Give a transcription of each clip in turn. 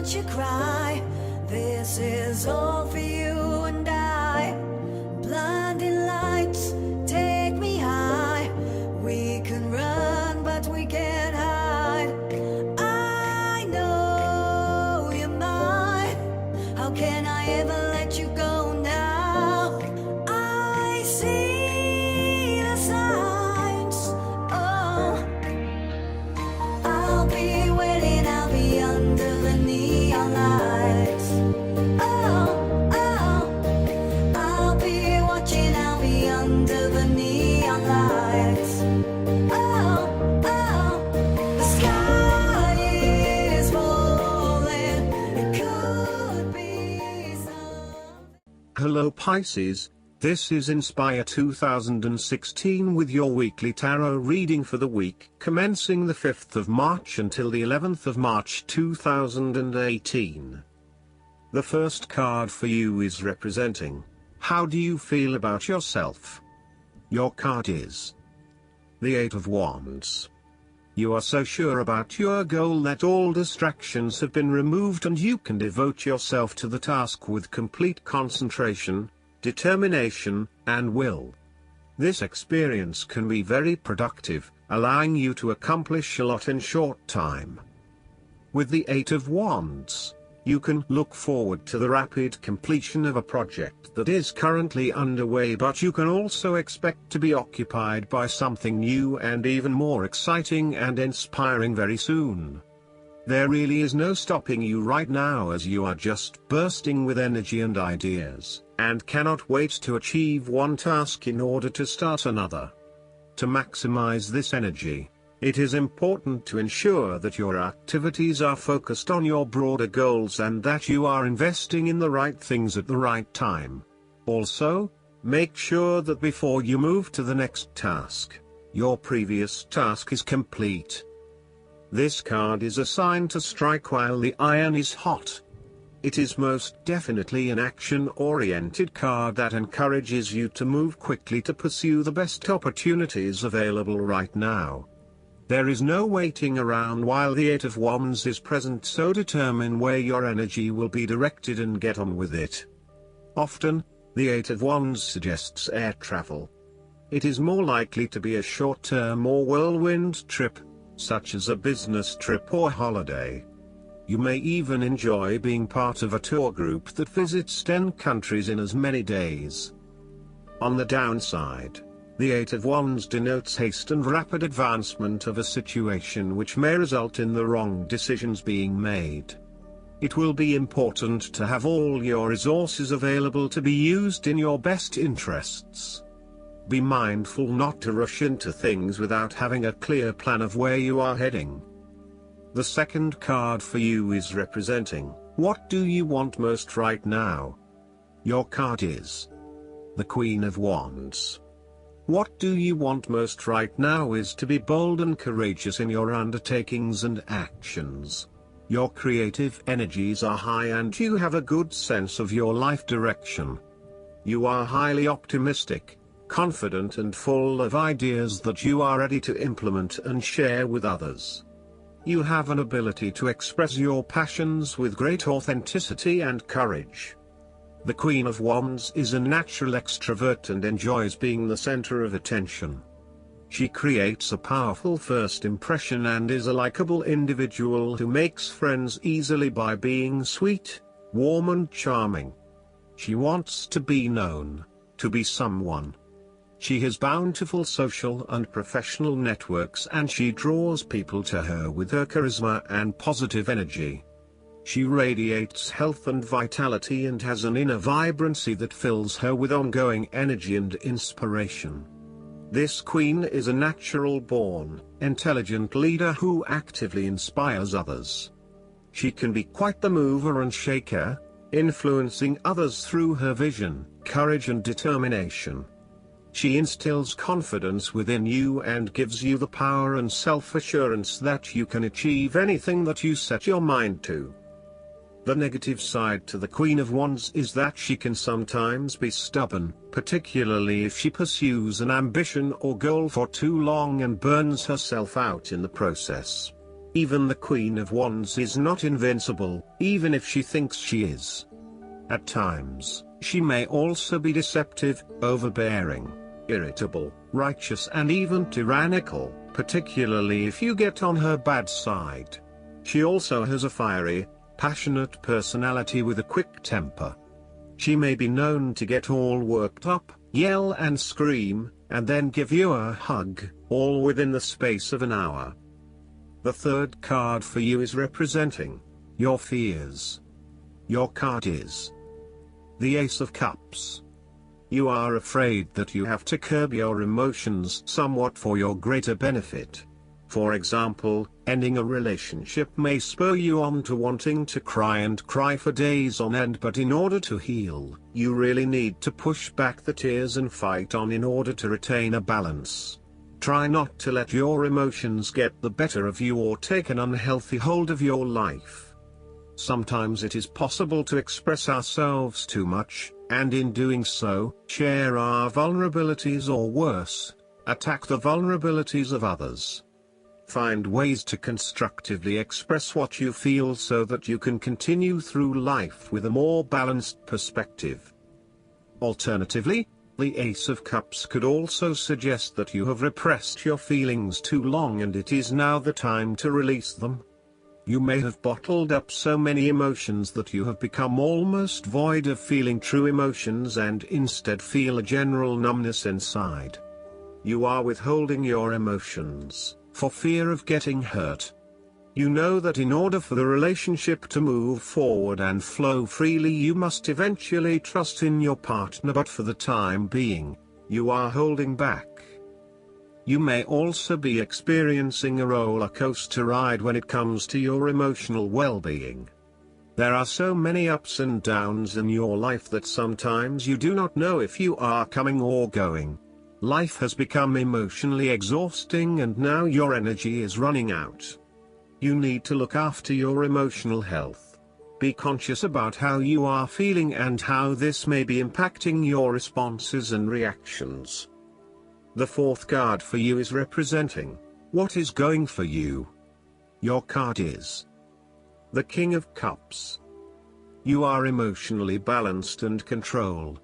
don't you cry. This is all for you and I. Blinding lights take me high. We can run but we can't hide. I know you're mine. How can I ever let you go now? I see the signs. Oh, I'll be waiting, I'll be under the neon lights. Oh, oh, I'll be watching, I'll be under the neon lights. Oh, oh, the sky is falling. It could be something. Hello Pisces, this is Inspire 2016 with your weekly tarot reading for the week commencing the 5th of March until the 11th of March 2018. The first card for you is representing, how do you feel about yourself? Your card is the Eight of Wands. You are so sure about your goal that all distractions have been removed and you can devote yourself to the task with complete concentration, determination, and will. This experience can be very productive, allowing you to accomplish a lot in short time. With the Eight of Wands, you can look forward to the rapid completion of a project that is currently underway, but you can also expect to be occupied by something new and even more exciting and inspiring very soon. There really is no stopping you right now, as you are just bursting with energy and ideas, and cannot wait to achieve one task in order to start another. To maximize this energy, it is important to ensure that your activities are focused on your broader goals and that you are investing in the right things at the right time. Also, make sure that before you move to the next task, your previous task is complete. This card is a sign to strike while the iron is hot. It is most definitely an action-oriented card that encourages you to move quickly to pursue the best opportunities available right now. There is no waiting around while the Eight of Wands is present, so determine where your energy will be directed and get on with it. Often, the Eight of Wands suggests air travel. It is more likely to be a short-term or whirlwind trip, such as a business trip or holiday. You may even enjoy being part of a tour group that visits 10 countries in as many days. On the downside, the Eight of Wands denotes haste and rapid advancement of a situation, which may result in the wrong decisions being made. It will be important to have all your resources available to be used in your best interests. Be mindful not to rush into things without having a clear plan of where you are heading. The second card for you is representing, what do you want most right now? Your card is the Queen of Wands. What do you want most right now is to be bold and courageous in your undertakings and actions. Your creative energies are high and you have a good sense of your life direction. You are highly optimistic, confident and full of ideas that you are ready to implement and share with others. You have an ability to express your passions with great authenticity and courage. The Queen of Wands is a natural extrovert and enjoys being the center of attention. She creates a powerful first impression and is a likable individual who makes friends easily by being sweet, warm and charming. She wants to be known, to be someone. She has bountiful social and professional networks and she draws people to her with her charisma and positive energy. She radiates health and vitality and has an inner vibrancy that fills her with ongoing energy and inspiration. This queen is a natural-born, intelligent leader who actively inspires others. She can be quite the mover and shaker, influencing others through her vision, courage and determination. She instills confidence within you and gives you the power and self-assurance that you can achieve anything that you set your mind to. The negative side to the Queen of Wands is that she can sometimes be stubborn, particularly if she pursues an ambition or goal for too long and burns herself out in the process. Even the Queen of Wands is not invincible, even if she thinks she is. At times, she may also be deceptive, overbearing, irritable, righteous and even tyrannical, particularly if you get on her bad side. She also has a fiery, passionate personality with a quick temper. She may be known to get all worked up, yell and scream, and then give you a hug, all within the space of an hour. The third card for you is representing your fears. Your card is the Ace of Cups. You are afraid that you have to curb your emotions somewhat for your greater benefit. For example, ending a relationship may spur you on to wanting to cry for days on end, but in order to heal, you really need to push back the tears and fight on in order to retain a balance. Try not to let your emotions get the better of you or take an unhealthy hold of your life. Sometimes it is possible to express ourselves too much, and in doing so, share our vulnerabilities or worse, attack the vulnerabilities of others. Find ways to constructively express what you feel so that you can continue through life with a more balanced perspective. Alternatively, the Ace of Cups could also suggest that you have repressed your feelings too long and it is now the time to release them. You may have bottled up so many emotions that you have become almost void of feeling true emotions and instead feel a general numbness inside. You are withholding your emotions for fear of getting hurt. You know that in order for the relationship to move forward and flow freely, you must eventually trust in your partner, but for the time being, you are holding back. You may also be experiencing a roller coaster ride when it comes to your emotional well-being. There are so many ups and downs in your life that sometimes you do not know if you are coming or going. Life has become emotionally exhausting and now your energy is running out. You need to look after your emotional health. Be conscious about how you are feeling and how this may be impacting your responses and reactions. The fourth card for you is representing what is going for you. Your card is the King of Cups. You are emotionally balanced and controlled.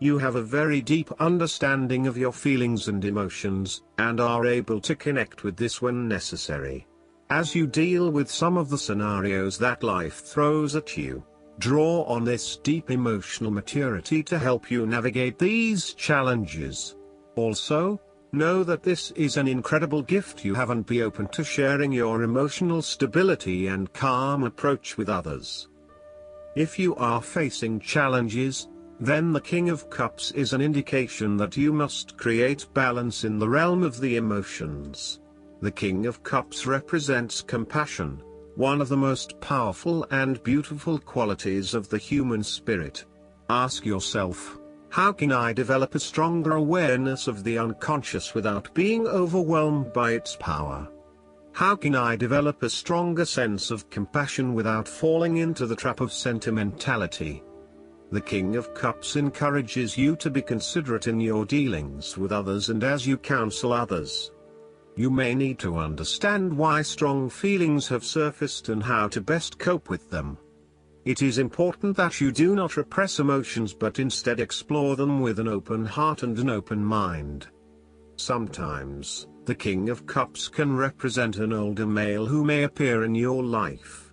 You have a very deep understanding of your feelings and emotions, and are able to connect with this when necessary. As you deal with some of the scenarios that life throws at you, draw on this deep emotional maturity to help you navigate these challenges. Also, know that this is an incredible gift you have and be open to sharing your emotional stability and calm approach with others. If you are facing challenges, then the King of Cups is an indication that you must create balance in the realm of the emotions. The King of Cups represents compassion, one of the most powerful and beautiful qualities of the human spirit. Ask yourself, how can I develop a stronger awareness of the unconscious without being overwhelmed by its power? How can I develop a stronger sense of compassion without falling into the trap of sentimentality? The King of Cups encourages you to be considerate in your dealings with others and as you counsel others. You may need to understand why strong feelings have surfaced and how to best cope with them. It is important that you do not repress emotions but instead explore them with an open heart and an open mind. Sometimes, the King of Cups can represent an older male who may appear in your life.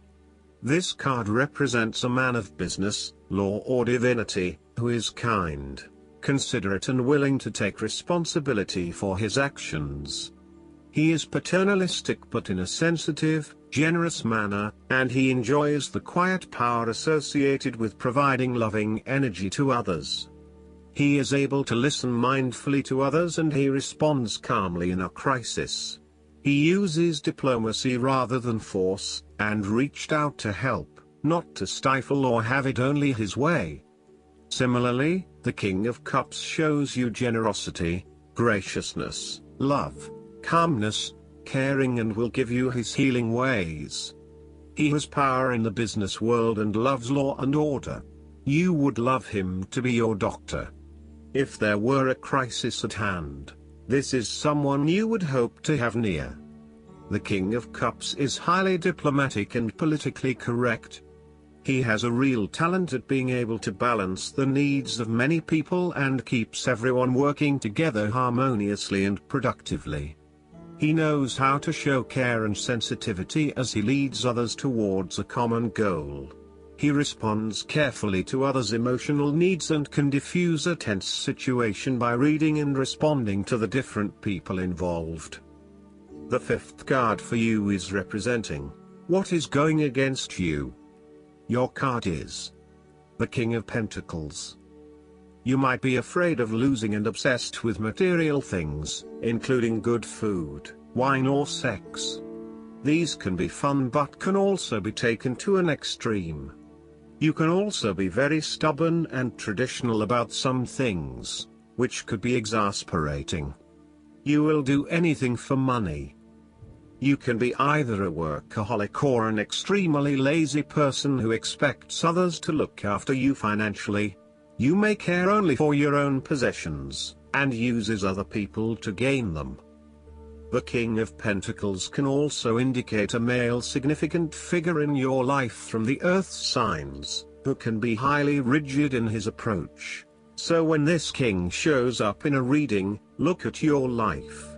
This card represents a man of business, law or divinity, who is kind, considerate and willing to take responsibility for his actions. He is paternalistic but in a sensitive, generous manner, and he enjoys the quiet power associated with providing loving energy to others. He is able to listen mindfully to others and he responds calmly in a crisis. He uses diplomacy rather than force, and reached out to help, not to stifle or have it only his way. Similarly, the King of Cups shows you generosity, graciousness, love, calmness, caring and will give you his healing ways. He has power in the business world and loves law and order. You would love him to be your doctor. If there were a crisis at hand, this is someone you would hope to have near. The King of Cups is highly diplomatic and politically correct. He has a real talent at being able to balance the needs of many people and keeps everyone working together harmoniously and productively. He knows how to show care and sensitivity as he leads others towards a common goal. He responds carefully to others' emotional needs and can diffuse a tense situation by reading and responding to the different people involved. The fifth card for you is representing what is going against you. Your card is the King of Pentacles. You might be afraid of losing and obsessed with material things, including good food, wine or sex. These can be fun but can also be taken to an extreme. You can also be very stubborn and traditional about some things, which could be exasperating. You will do anything for money. You can be either a workaholic or an extremely lazy person who expects others to look after you financially. You may care only for your own possessions, and uses other people to gain them. The King of Pentacles can also indicate a male significant figure in your life from the earth signs, who can be highly rigid in his approach. So when this king shows up in a reading, look at your life.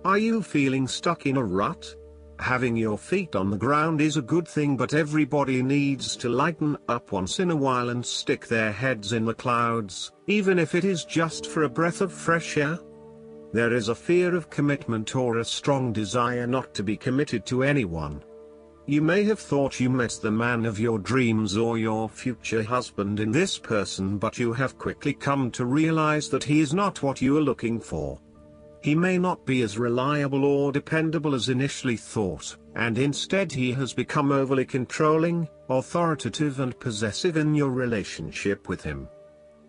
Are you feeling stuck in a rut? Having your feet on the ground is a good thing, but everybody needs to lighten up once in a while and stick their heads in the clouds, even if it is just for a breath of fresh air. There is a fear of commitment or a strong desire not to be committed to anyone. You may have thought you met the man of your dreams or your future husband in this person, but you have quickly come to realize that he is not what you are looking for. He may not be as reliable or dependable as initially thought, and instead he has become overly controlling, authoritative and possessive in your relationship with him.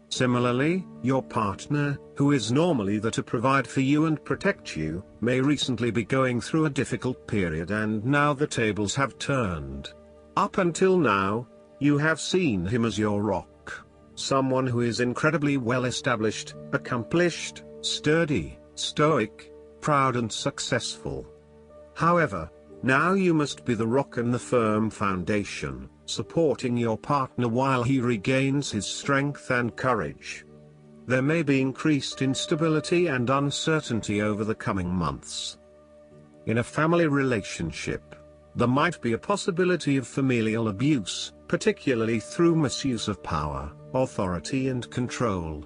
Similarly, your partner, who is normally there to provide for you and protect you, may recently be going through a difficult period, and now the tables have turned. Up until now, you have seen him as your rock. Someone who is incredibly well established, accomplished, sturdy, stoic, proud and successful. However, now you must be the rock and the firm foundation, supporting your partner while he regains his strength and courage. There may be increased instability and uncertainty over the coming months. In a family relationship, there might be a possibility of familial abuse, particularly through misuse of power, authority and control.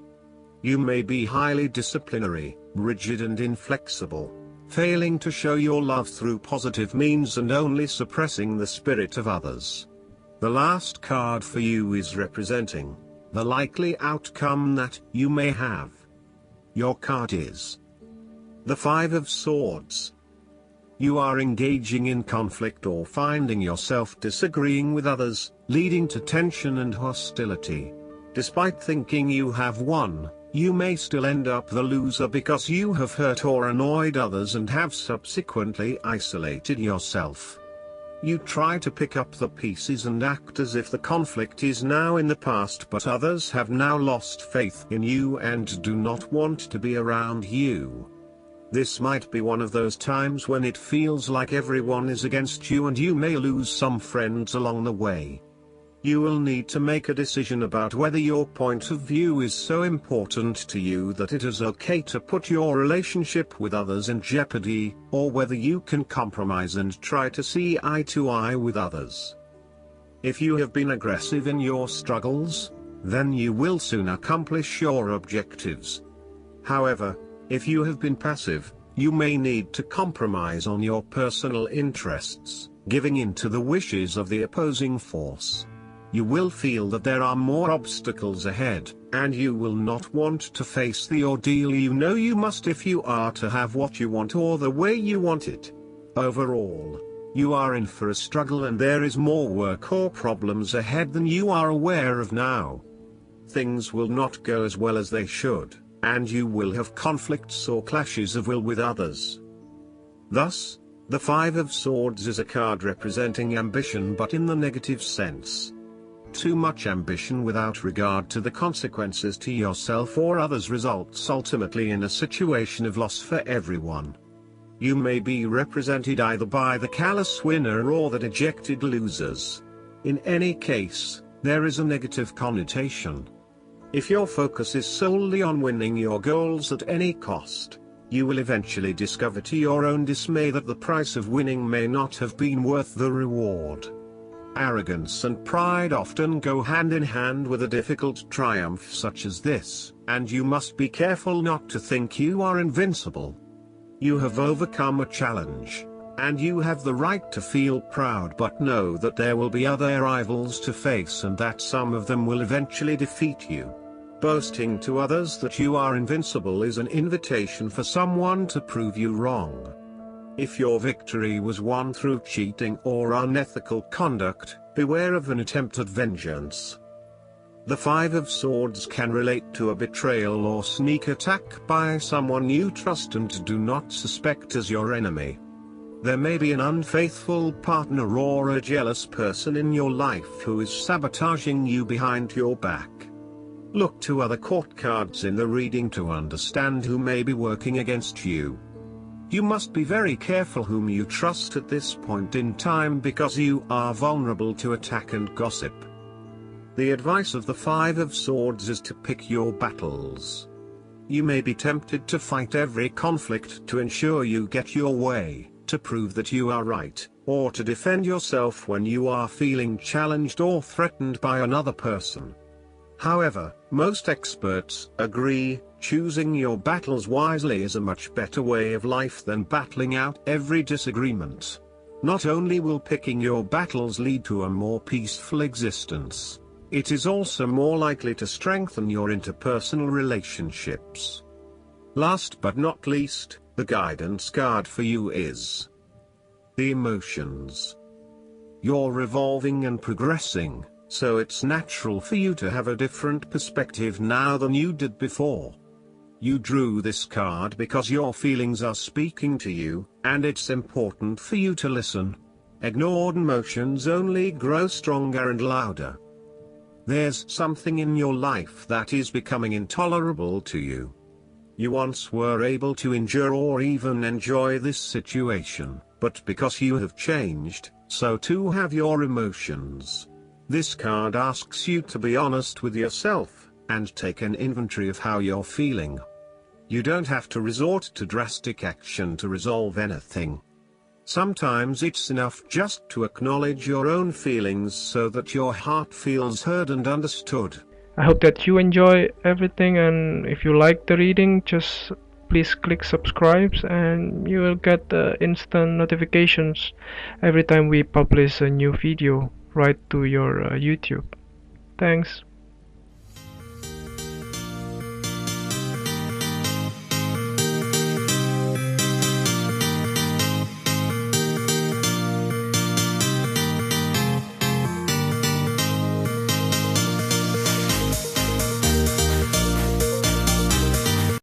You may be highly disciplinary, rigid and inflexible, failing to show your love through positive means and only suppressing the spirit of others. The last card for you is representing the likely outcome that you may have. Your card is the Five of Swords. You are engaging in conflict or finding yourself disagreeing with others, leading to tension and hostility. Despite thinking you have won, you may still end up the loser because you have hurt or annoyed others and have subsequently isolated yourself. You try to pick up the pieces and act as if the conflict is now in the past, but others have now lost faith in you and do not want to be around you. This might be one of those times when it feels like everyone is against you and you may lose some friends along the way. You will need to make a decision about whether your point of view is so important to you that it is okay to put your relationship with others in jeopardy, or whether you can compromise and try to see eye to eye with others. If you have been aggressive in your struggles, then you will soon accomplish your objectives. However, if you have been passive, you may need to compromise on your personal interests, giving in to the wishes of the opposing force. You will feel that there are more obstacles ahead, and you will not want to face the ordeal you know you must if you are to have what you want or the way you want it. Overall, you are in for a struggle and there is more work or problems ahead than you are aware of now. Things will not go as well as they should, and you will have conflicts or clashes of will with others. Thus, the Five of Swords is a card representing ambition but in the negative sense. Too much ambition without regard to the consequences to yourself or others results ultimately in a situation of loss for everyone. You may be represented either by the callous winner or the dejected losers. In any case, there is a negative connotation. If your focus is solely on winning your goals at any cost, you will eventually discover to your own dismay that the price of winning may not have been worth the reward. Arrogance and pride often go hand in hand with a difficult triumph such as this, and you must be careful not to think you are invincible. You have overcome a challenge, and you have the right to feel proud, but know that there will be other rivals to face and that some of them will eventually defeat you. Boasting to others that you are invincible is an invitation for someone to prove you wrong. If your victory was won through cheating or unethical conduct, beware of an attempt at vengeance. The Five of Swords can relate to a betrayal or sneak attack by someone you trust and do not suspect as your enemy. There may be an unfaithful partner or a jealous person in your life who is sabotaging you behind your back. Look to other court cards in the reading to understand who may be working against you. You must be very careful whom you trust at this point in time because you are vulnerable to attack and gossip. The advice of the Five of Swords is to pick your battles. You may be tempted to fight every conflict to ensure you get your way, to prove that you are right, or to defend yourself when you are feeling challenged or threatened by another person. However, most experts agree, choosing your battles wisely is a much better way of life than battling out every disagreement. Not only will picking your battles lead to a more peaceful existence, it is also more likely to strengthen your interpersonal relationships. Last but not least, the guidance card for you is the emotions. You're revolving and progressing, so it's natural for you to have a different perspective now than you did before. You drew this card because your feelings are speaking to you, and it's important for you to listen. Ignored emotions only grow stronger and louder. There's something in your life that is becoming intolerable to you. You once were able to endure or even enjoy this situation, but because you have changed, so too have your emotions. This card asks you to be honest with yourself, and take an inventory of how you're feeling. You don't have to resort to drastic action to resolve anything. Sometimes it's enough just to acknowledge your own feelings so that your heart feels heard and understood. I hope that you enjoy everything, and if you like the reading, just please click subscribe and you will get instant notifications every time we publish a new video right to your YouTube. Thanks.